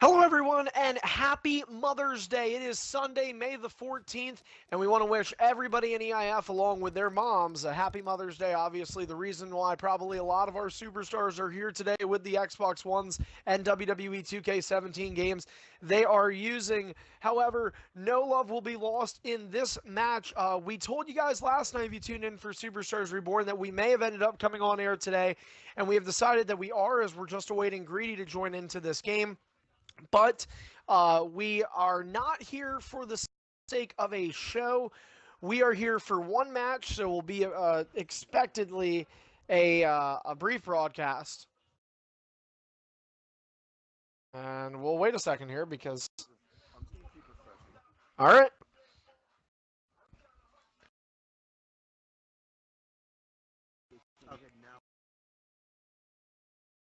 Hello, everyone, and happy Mother's Day. It is Sunday, May the 14th, and we want to wish everybody in EIF, along with their moms, a happy Mother's Day. Obviously, the reason why probably a lot of our superstars are here today with the Xbox Ones and WWE 2K17 games they are using. However, no love will be lost in this match. We told you guys last night, if you tuned in for Superstars Reborn, that we may have ended up coming on air today, and we have decided that we are, as we're just awaiting Greedy to join into this game. But we are not here for the sake of a show. We are here for one match, so we'll be expectedly a brief broadcast. And we'll wait a second here because... All right.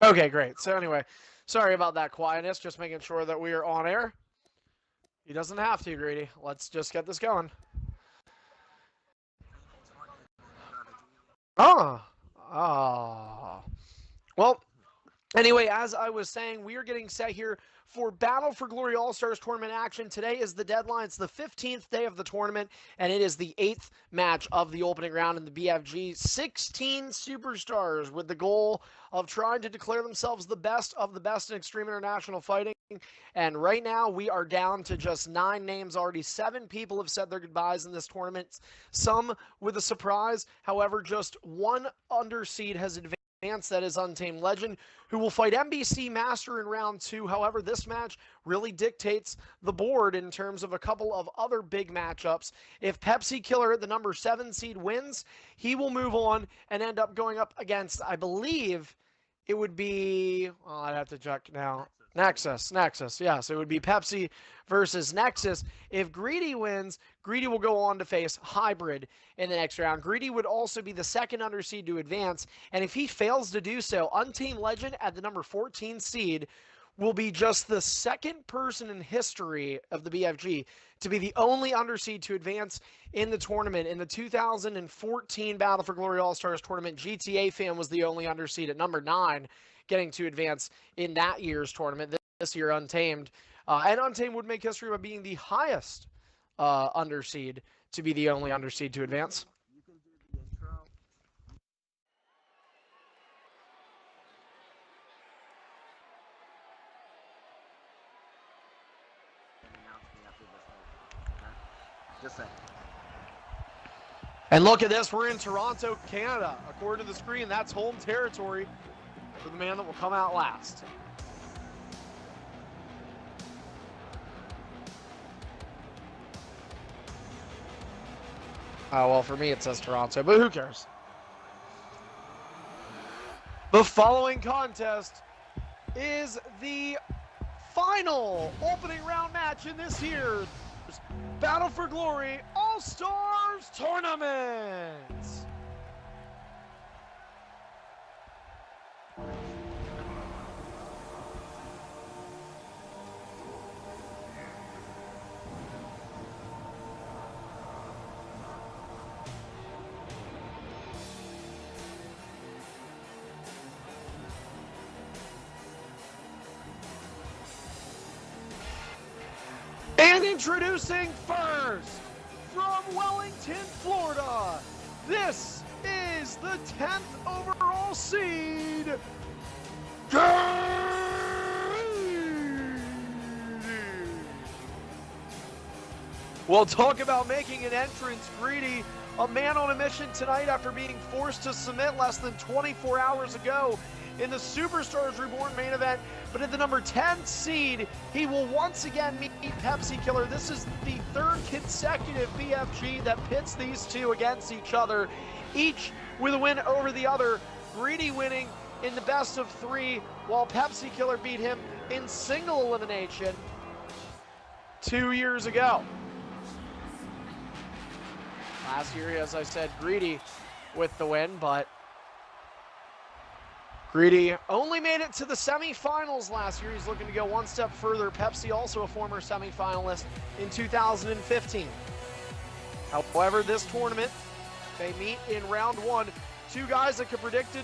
Okay, great. So anyway, sorry about that quietness, just making sure that we are on air. He doesn't have to, Greedy. Let's just get this going. Well, anyway, as I was saying, we are getting set here for Battle for Glory All-Stars tournament action. Today is the deadline. It's the 15th day of the tournament, and it is the 8th match of the opening round in the BFG. 16 superstars with the goal of trying to declare themselves the best of the best in Extreme International Fighting. And right now, we are down to just 9 names already. 7 people have said their goodbyes in this tournament, some with a surprise. However, just one underseed has advanced. That is Untamed Legend, who will fight MBC Master in round 2. However, this match really dictates the board in terms of a couple of other big matchups. If Pepsi Killer at the number 7 seed wins, he will move on and end up going up against, I believe, it would be, well, I'd have to check now. Nexus, yes. It would be Pepsi versus Nexus. If Greedy wins, Greedy will go on to face Hybrid in the next round. Greedy would also be the second underseed to advance, and if he fails to do so, Untamed Legend at the number 14 seed will be just the second person in history of the BFG to be the only underseed to advance in the tournament. In the 2014 Battle for Glory All-Stars tournament, GTA Fan was the only underseed at number 9. Getting to advance in that year's tournament. This year, Untamed. And Untamed would make history by being the highest underseed to be the only underseed to advance. You can do the intro. Just saying. And look at this. We're in Toronto, Canada. According to the screen, that's home territory for the man that will come out last. Oh, well, for me it says Toronto, but who cares? The following contest is the final opening round match in this year's Battle for Glory All-Stars Tournament. And introducing first, from Wellington, Florida, this is the 10th overall seed, We'll talk about making an entrance. Greedy, a man on a mission tonight after being forced to submit less than 24 hours ago in the Superstars Reborn main event. But at the number 10 seed, he will once again meet Pepsi Killer. This is the 3rd consecutive BFG that pits these two against each other, each with a win over the other. Greedy winning in the best of 3, while Pepsi Killer beat him in single elimination 2 years ago. Last year, as I said, Greedy with the win, but Greedy only made it to the semifinals last year. He's looking to go one step further. Pepsi, also a former semifinalist in 2015. However, this tournament, they meet in round 1. Two guys that could predicted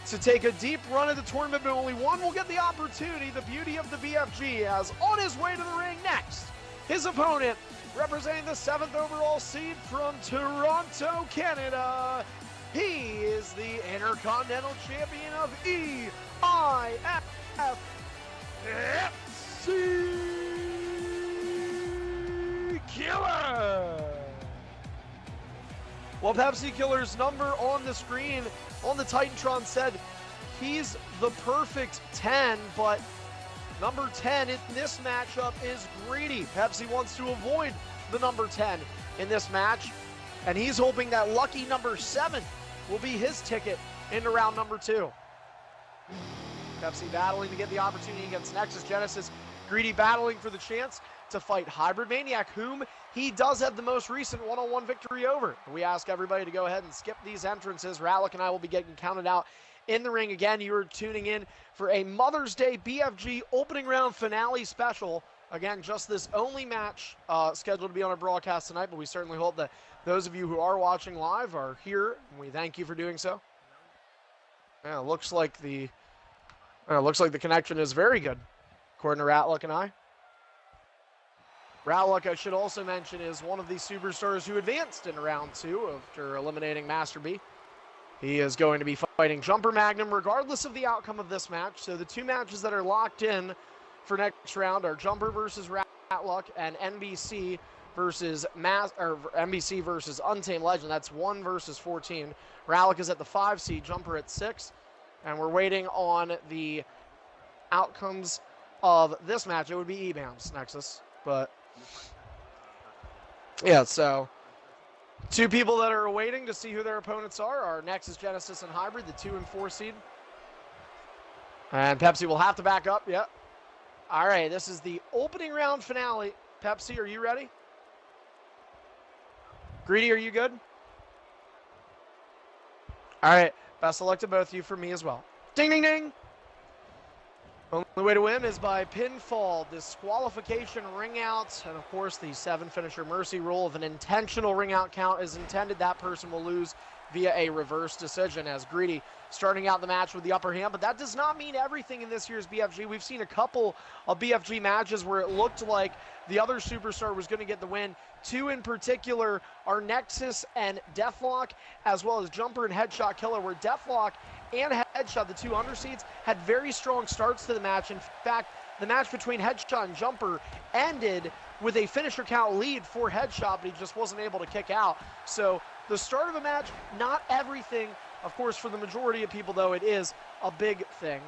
to take a deep run at the tournament, but only one will get the opportunity. The beauty of the BFG, as on his way to the ring next, his opponent, representing the 7th overall seed from Toronto, Canada. He is the Intercontinental Champion of EIF, Pepsi Killer. Well, Pepsi Killer's number on the screen on the Titantron said he's the perfect 10, but number 10 in this matchup is greedy. Pepsi wants to avoid the number 10 in this match, and he's hoping that lucky number 7 will be his ticket into round number 2. Pepsi battling to get the opportunity against Nexus Genesis. Greedy battling for the chance to fight Hybrid Maniac, whom he does have the most recent one-on-one victory over. We ask everybody to go ahead and skip these entrances. Ratlick and I will be getting counted out in the ring again. You are tuning in for a Mother's Day BFG opening round finale special. Again, just this only match scheduled to be on our broadcast tonight, but we certainly hope that those of you who are watching live are here, and we thank you for doing so. Yeah, looks like the connection is very good, according to Ratlick and I. Ratlick, I should also mention, is one of the superstars who advanced in round 2 after eliminating Master B. He is going to be fighting Jumper Magnum regardless of the outcome of this match. So the 2 matches that are locked in for next round are Jumper versus Ratlick and NBC versus NBC versus Untamed Legend. That's 1 versus 14. Ratlick is at the 5 seed, Jumper at 6. And we're waiting on the outcomes of this match. It would be EBAM's Nexus, but yeah, so 2 people that are waiting to see who their opponents are Nexus, Genesis, and Hybrid, the 2 and 4 seed. And Pepsi will have to back up, yep. All right, this is the opening round finale. Pepsi, are you ready? Greedy, are you good? All right, best of luck to both of you for me as well. Ding, ding, ding. Only way to win is by pinfall, disqualification, ring out, and of course the 7 finisher mercy rule. If an intentional ring out count is intended, that person will lose via a reverse decision, as Greedy starting out the match with the upper hand. But that does not mean everything in this year's BFG. We've seen a couple of BFG matches where it looked like the other superstar was going to get the win. 2 in particular are Nexus and Deathlock, as well as Jumper and Headshot Killer, where Deathlock and Headshot, the 2 underseeds, had very strong starts to the match. In fact, the match between Headshot and Jumper ended with a finisher count lead for Headshot, but he just wasn't able to kick out. So the start of a match, not everything. Of course, for the majority of people, though, it is a big thing.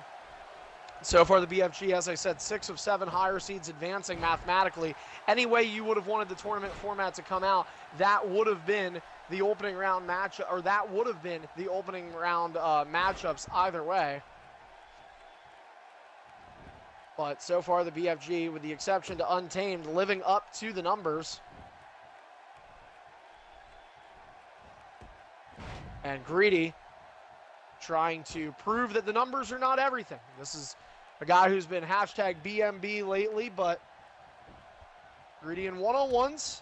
So far, the BFG, as I said, 6 of 7 higher seeds advancing mathematically. Any way you would have wanted the tournament format to come out, that would have been the opening round match, or that would have been the opening round matchups either way. But so far, the BFG, with the exception to Untamed, living up to the numbers. And Greedy trying to prove that the numbers are not everything. This is a guy who's been hashtag BMB lately, but Greedy in one-on-ones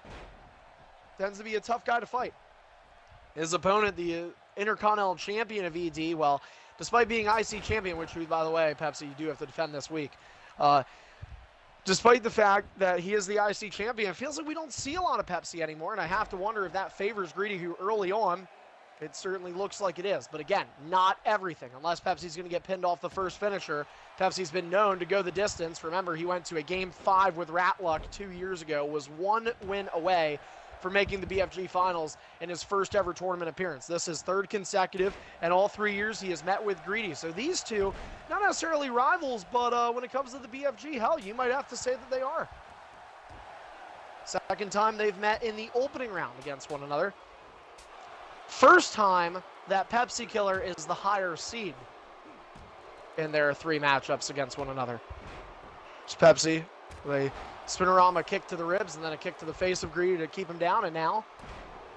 tends to be a tough guy to fight. His opponent, the Intercontinental Champion of ED, well, despite being IC Champion, which, by the way, Pepsi, you do have to defend this week. Despite the fact that he is the IC Champion, it feels like we don't see a lot of Pepsi anymore, and I have to wonder if that favors Greedy, who early on, it certainly looks like it is. But again, not everything. Unless Pepsi's going to get pinned off the first finisher. Pepsi's been known to go the distance. Remember, he went to a Game 5 with Ratluck 2 years ago, was 1 win away for making the BFG Finals in his first ever tournament appearance. This is 3rd consecutive, and all 3 years he has met with Greedy. So these two, not necessarily rivals, but when it comes to the BFG, hell, you might have to say that they are. Second time they've met in the opening round against one another. First time that Pepsi Killer is the higher seed in their 3 matchups against one another. It's Pepsi with a spinorama kick to the ribs and then a kick to the face of Greedy to keep him down, and now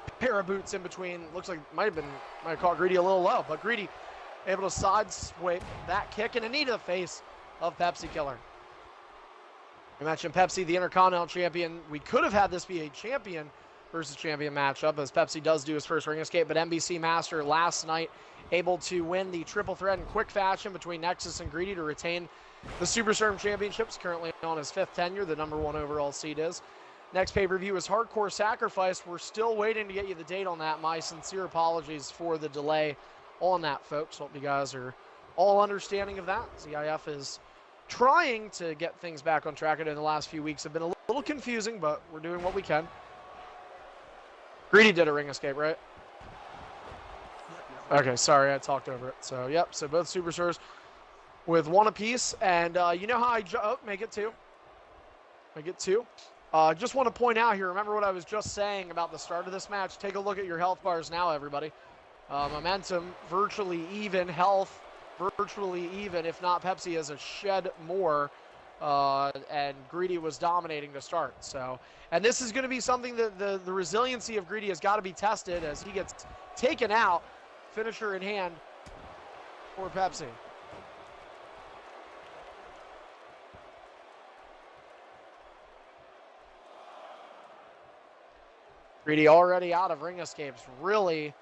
a pair of boots in between. Looks like might have caught Greedy a little low, but Greedy able to side swipe that kick and a knee to the face of Pepsi Killer. I mentioned Pepsi, the Intercontinental Champion. We could have had this be a champion versus champion matchup, as Pepsi does do his first ring escape, but NBC Master last night able to win the triple threat in quick fashion between Nexus and Greedy to retain the Superstorm Championships, currently on his 5th tenure. The #1 overall seed is. Next pay-per-view is Hardcore Sacrifice. We're still waiting to get you the date on that. My sincere apologies for the delay on that, folks. Hope you guys are all understanding of that. EIF is trying to get things back on track. In the last few weeks have been a little confusing, but we're doing what we can. Greedy did a ring escape, right? Okay, sorry, I talked over it. So, yep, so both Superstars with 1 apiece. And you know how make it 2. Make it 2. Just want to point out here, remember what I was just saying about the start of this match? Take a look at your health bars now, everybody. Momentum, virtually even. Health, virtually even. If not, Pepsi has a shed more. And Greedy was dominating to start. So, and this is going to be something that the resiliency of Greedy has got to be tested as he gets taken out. Finisher in hand for Pepsi. Greedy already out of ring escapes. Really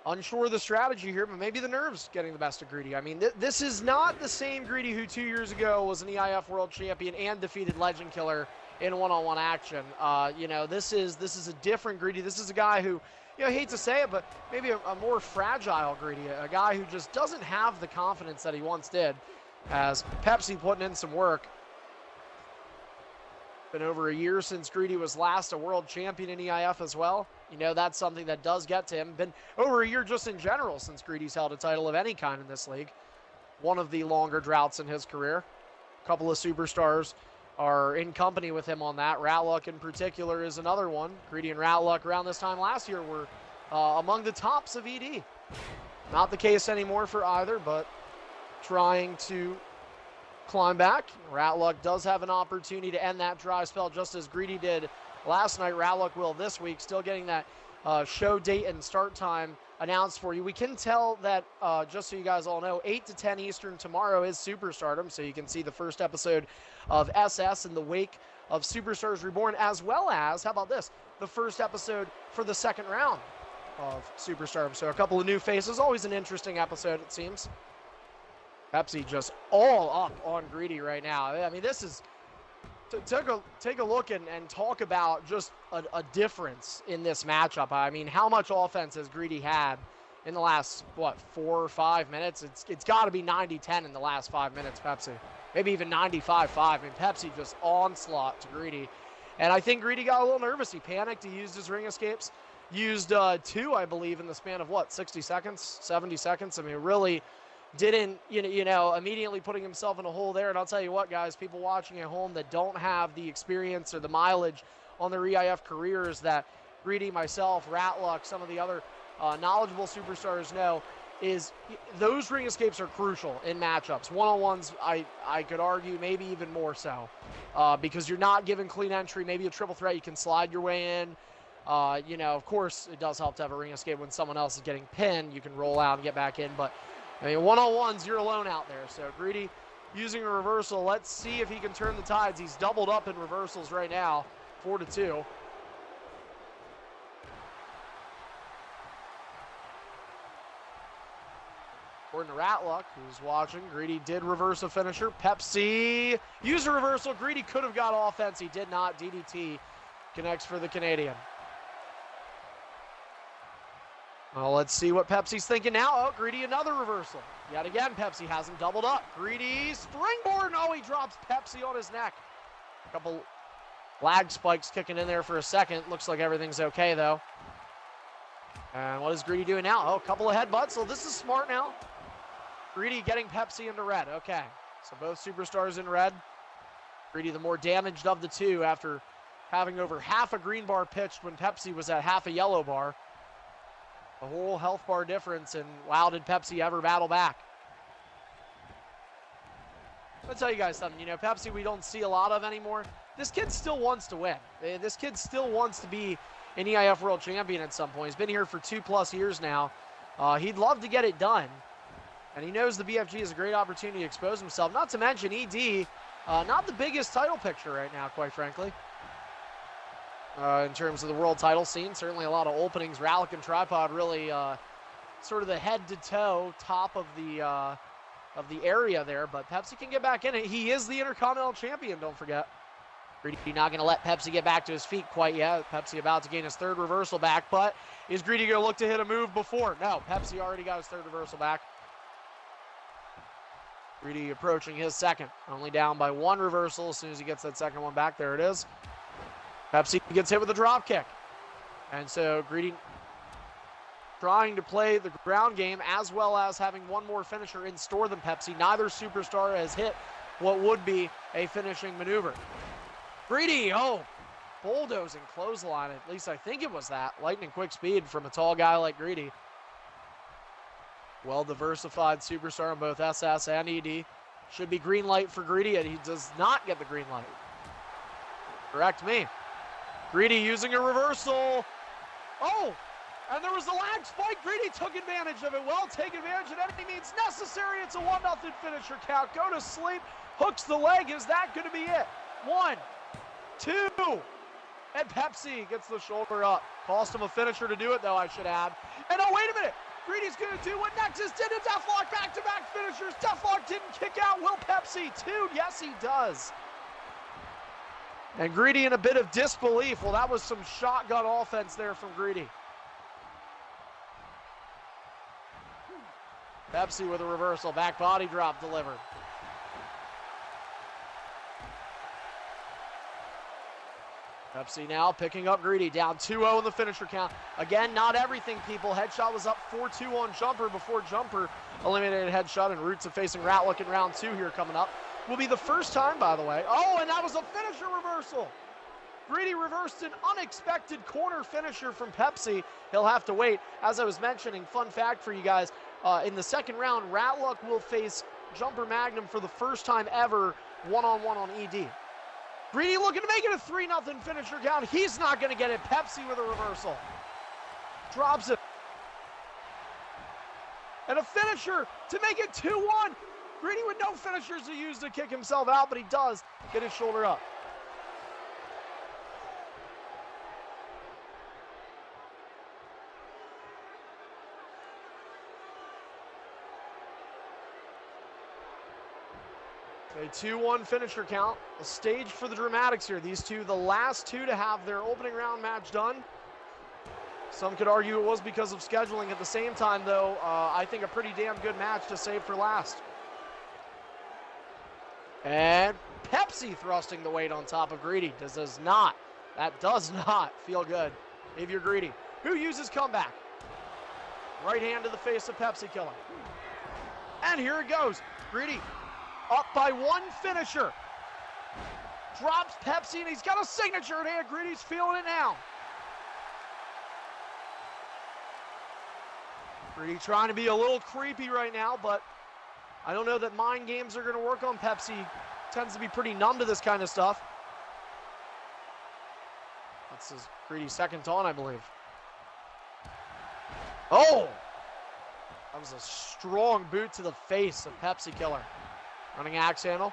unsure of the strategy here, but maybe the nerves getting the best of Greedy. I mean, this is not the same Greedy who 2 years ago was an EIF World Champion and defeated Legend Killer in one-on-one action. You know, this is a different Greedy. This is a guy who, you know, I hate to say it, but maybe a more fragile Greedy, a guy who just doesn't have the confidence that he once did, as Pepsi putting in some work. Been over a year since Greedy was last a world champion in EIF as well. You know, that's something that does get to him. Been over a year just in general since Greedy's held a title of any kind in this league. One of the longer droughts in his career. A couple of Superstars are in company with him on that. Ratluck in particular is another one. Greedy and Ratluck around this time last year were among the tops of ED. Not the case anymore for either, but trying to climb back. Ratluck does have an opportunity to end that dry spell just as Greedy did last night. Ratluck will this week, still getting that show date and start time announced for you. We can tell that, just so you guys all know, 8 to 10 Eastern tomorrow is Superstardom, so you can see the first episode of SS in the wake of Superstars Reborn, as well as, how about this, the first episode for the second round of Superstardom. So a couple of new faces, always an interesting episode, it seems. Pepsi just all up on Greedy right now. I mean, this is, take a look and talk about just a difference in this matchup. I mean, how much offense has Greedy had in the last, what, 4 or 5 minutes? It's got to be 90-10 in the last 5 minutes, Pepsi. Maybe even 95-5. I mean, Pepsi just onslaught to Greedy. And I think Greedy got a little nervous. He panicked. He used his ring escapes. Used 2, I believe, in the span of, what, 60 seconds, 70 seconds? I mean, really didn't, you know, immediately putting himself in a hole there. And I'll tell you what, guys, people watching at home that don't have the experience or the mileage on their EIF careers that Greedy, myself, Ratluck, some of the other knowledgeable Superstars know, is those ring escapes are crucial in matchups. One-on-ones, I could argue, maybe even more so, because you're not given clean entry. Maybe a triple threat, you can slide your way in. You know, of course, it does help to have a ring escape when someone else is getting pinned. You can roll out and get back in, but I mean, one-on-ones, you're alone out there. So Greedy using a reversal. Let's see if he can turn the tides. He's doubled up in reversals right now, 4-2. According to Ratluck, who's watching, Greedy did reverse a finisher. Pepsi used a reversal. Greedy could have got offense. He did not. DDT connects for the Canadian. Well, let's see what Pepsi's thinking now. Oh, Greedy, another reversal. Yet again, Pepsi hasn't doubled up. Greedy, springboard. Oh, he drops Pepsi on his neck. A couple lag spikes kicking in there for a second. Looks like everything's okay, though. And what is Greedy doing now? Oh, a couple of headbutts. So this is smart now. Greedy getting Pepsi into red. Okay, so both Superstars in red. Greedy the more damaged of the two after having over half a green bar pitched when Pepsi was at half a yellow bar. The whole health bar difference, and wow, did Pepsi ever battle back. I'll tell you guys something, you know, Pepsi we don't see a lot of anymore. This kid still wants to win. This kid still wants to be an EIF World Champion at some point. He's been here for 2+ years now. He'd love to get it done. And he knows the BFG is a great opportunity to expose himself. Not to mention ED, not the biggest title picture right now, quite frankly. in terms of the world title scene. Certainly a lot of openings. Rallick and Tripod really sort of the head-to-toe top of the area there, but Pepsi can get back in it. He is the Intercontinental Champion, don't forget. Greedy not going to let Pepsi get back to his feet quite yet. Pepsi about to gain his third reversal back, but is Greedy going to look to hit a move before? No, Pepsi already got his third reversal back. Greedy approaching his second, only down by one reversal as soon as he gets that second one back. There it is. Pepsi gets hit with a drop kick. And so Greedy trying to play the ground game as well as having one more finisher in store than Pepsi. Neither superstar has hit what would be a finishing maneuver. Greedy, bulldozing clothesline. At least I think it was that. Lightning quick speed from a tall guy like Greedy. Well-diversified superstar in both SS and ED. Should be green light for Greedy, and he does not get the green light. Correct me. Greedy using a reversal. Oh, and there was a lag spike. Greedy took advantage of it. Well, take advantage at any means necessary. It's a 1-0 finisher count. Go to sleep. Hooks the leg. Is that going to be it? 1, 2. And Pepsi gets the shoulder up. Cost him a finisher to do it, though, I should add. And oh, wait a minute. Greedy's going to do what Nexus did. A deathlock, back-to-back finishers. Deathlock didn't kick out. Will Pepsi 2? Yes, he does. And Greedy in a bit of disbelief. Well, that was some shotgun offense there from Greedy. Pepsi with a reversal. Back body drop delivered. Pepsi now picking up Greedy. Down 2-0 in the finisher count. Again, not everything, people. Headshot was up 4-2 on Jumper before Jumper eliminated Headshot, and Roots of facing Ratlick in round 2 here coming up. Will be the first time, by the way. Oh, and that was a finisher reversal. Greedy reversed an unexpected corner finisher from Pepsi. He'll have to wait. As I was mentioning, fun fact for you guys, in the second round, Ratluck will face Jumper Magnum for the first time ever one-on-one on ED. Greedy looking to make it a 3-0 finisher count. He's not going to get it. Pepsi with a reversal. Drops it. And a finisher to make it 2-1. Greedy with no finishers to use to kick himself out, but he does get his shoulder up. A 2-1 finisher count, a stage for the dramatics here. These two, the last two to have their opening round match done. Some could argue it was because of scheduling. At the same time, though, I think a pretty damn good match to save for last. And Pepsi thrusting the weight on top of Greedy. That does not feel good if you're Greedy. Who uses comeback? Right hand to the face of Pepsi Killer. And here it goes. Greedy up by one finisher. Drops Pepsi, and he's got a signature in hand. Greedy's feeling it now. Greedy trying to be a little creepy right now, but I don't know that mind games are going to work on Pepsi. Tends to be pretty numb to this kind of stuff. That's his Greedy's second taunt, I believe. Oh! That was a strong boot to the face of Pepsi Killer. Running axe handle.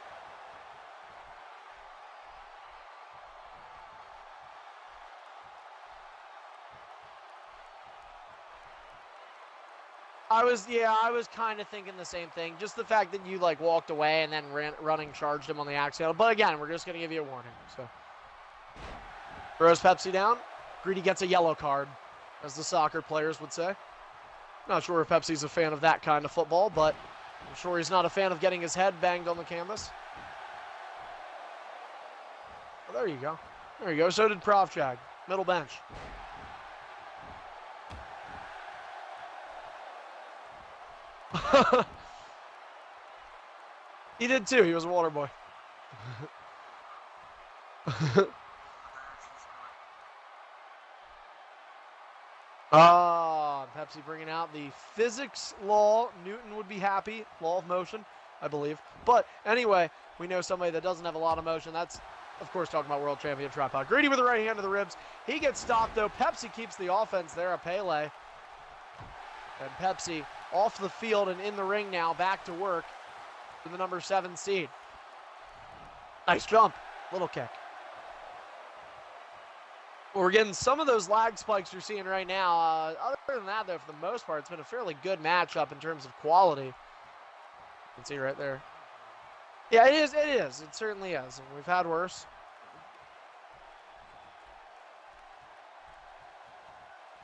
I was kind of thinking the same thing. Just the fact that you walked away and then running charged him on the axe handle. But again, we're just going to give you a warning. So throws Pepsi down. Greedy gets a yellow card, as the soccer players would say. Not sure if Pepsi's a fan of that kind of football, but I'm sure he's not a fan of getting his head banged on the canvas. Well, there you go. There you go. So did Profjag. Middle bench. He did too. He was a water boy. Pepsi bringing out the physics law. Newton would be happy. Law of motion, I believe. But anyway, we know somebody that doesn't have a lot of motion. That's, of course, talking about world champion Tripod. Greedy with the right hand to the ribs. He gets stopped, though. Pepsi keeps the offense there, a Pele. And Pepsi off the field and in the ring now, back to work for the number 7 seed. Nice jump. Little kick. We're getting some of those lag spikes you're seeing right now. Other than that, though, for the most part, it's been a fairly good matchup in terms of quality. You can see right there. Yeah, it is. It is. It certainly is. We've had worse.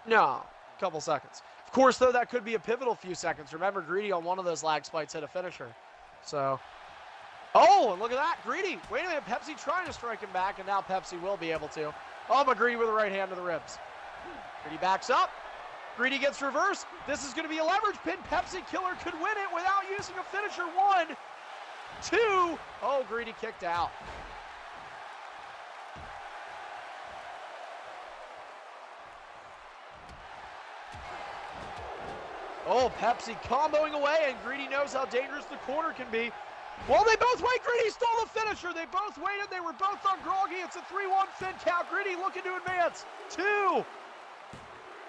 No, a couple seconds. Of course, though, that could be a pivotal few seconds. Remember, Greedy on one of those lag spikes hit a finisher. So, oh, and look at that. Greedy. Wait a minute. Pepsi trying to strike him back, and now Pepsi will be able to. Oh, but Greedy with the right hand to the ribs. Greedy backs up. Greedy gets reversed. This is going to be a leverage pin. Pepsi Killer could win it without using a finisher. 1, 2. Oh, Greedy kicked out. Oh, Pepsi comboing away, and Greedy knows how dangerous the corner can be. Well, they both wait. Greedy stole the finisher. They both waited. They were both on groggy. It's a 3-1 fin count. Greedy looking to advance. 2.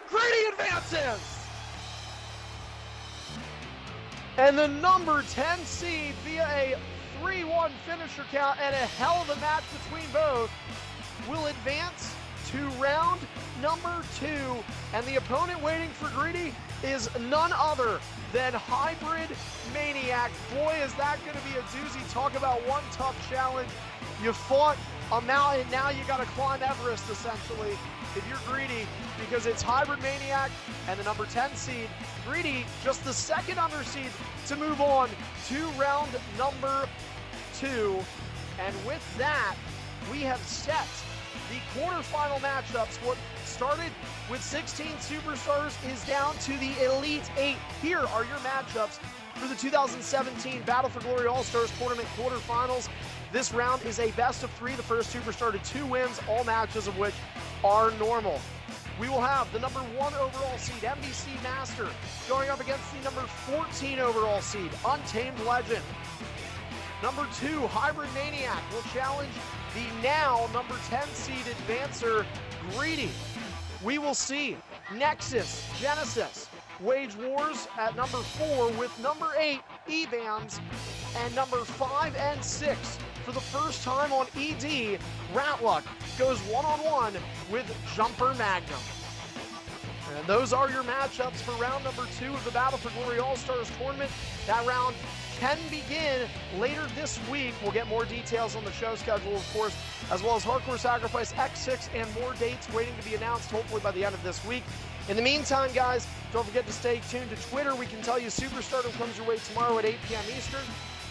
Greedy advances. And the number 10 seed via a 3-1 finisher count and a hell of a match between both will advance to round number 2. And the opponent waiting for Greedy is none other than Hybrid Maniac. Boy, is that going to be a doozy. Talk about one tough challenge. You fought a mountain, now you got to climb Everest, essentially, if you're Greedy, because it's Hybrid Maniac and the number 10 seed. Greedy, just the second underseed to move on to round number 2. And with that, we have set the quarterfinal matchups. What started with 16 superstars is down to the Elite 8. Here are your matchups for the 2017 Battle for Glory All-Stars Tournament quarterfinals. This round is a best of 3. The first superstar to 2 wins, all matches of which are normal. We will have the number 1 overall seed, MBC Master, going up against the number 14 overall seed, Untamed Legend. Number 2, Hybrid Maniac, will challenge the now number 10 seed advancer, Greedy. We will see Nexus, Genesis, wage wars at number 4 with number 8, E-Bands, and number 5 and 6. For the first time on ED, Ratluck goes one-on-one with Jumper Magnum. And those are your matchups for round number 2 of the Battle for Glory All-Stars Tournament. That round can begin later this week. We'll get more details on the show schedule, of course, as well as Hardcore Sacrifice X6 and more dates waiting to be announced, hopefully by the end of this week. In the meantime, guys, don't forget to stay tuned to Twitter. We can tell you Superstardom comes your way tomorrow at 8 p.m. Eastern.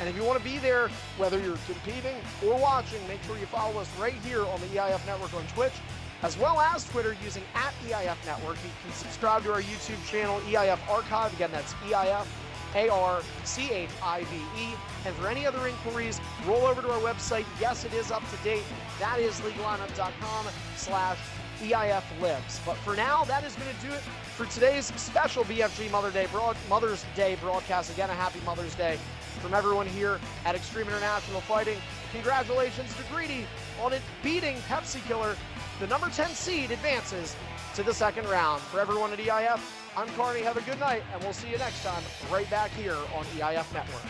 And if you want to be there, whether you're competing or watching, make sure you follow us right here on the EIF Network on Twitch, as well as Twitter using @EIF Network. You can subscribe to our YouTube channel, EIF Archive. Again, that's EIF ARCHIVE. And for any other inquiries, roll over to our website. Yes, it is up to date. That is legallineup.com/EIF Lives. But for now, that is going to do it for today's special BFG Mother's Day broadcast. Again, a happy Mother's Day from everyone here at Extreme International Fighting. Congratulations to Greedy on it beating Pepsi Killer. The number 10 seed advances to the second round. For everyone at EIF, I'm Carney. Have a good night, and we'll see you next time right back here on EIF Network.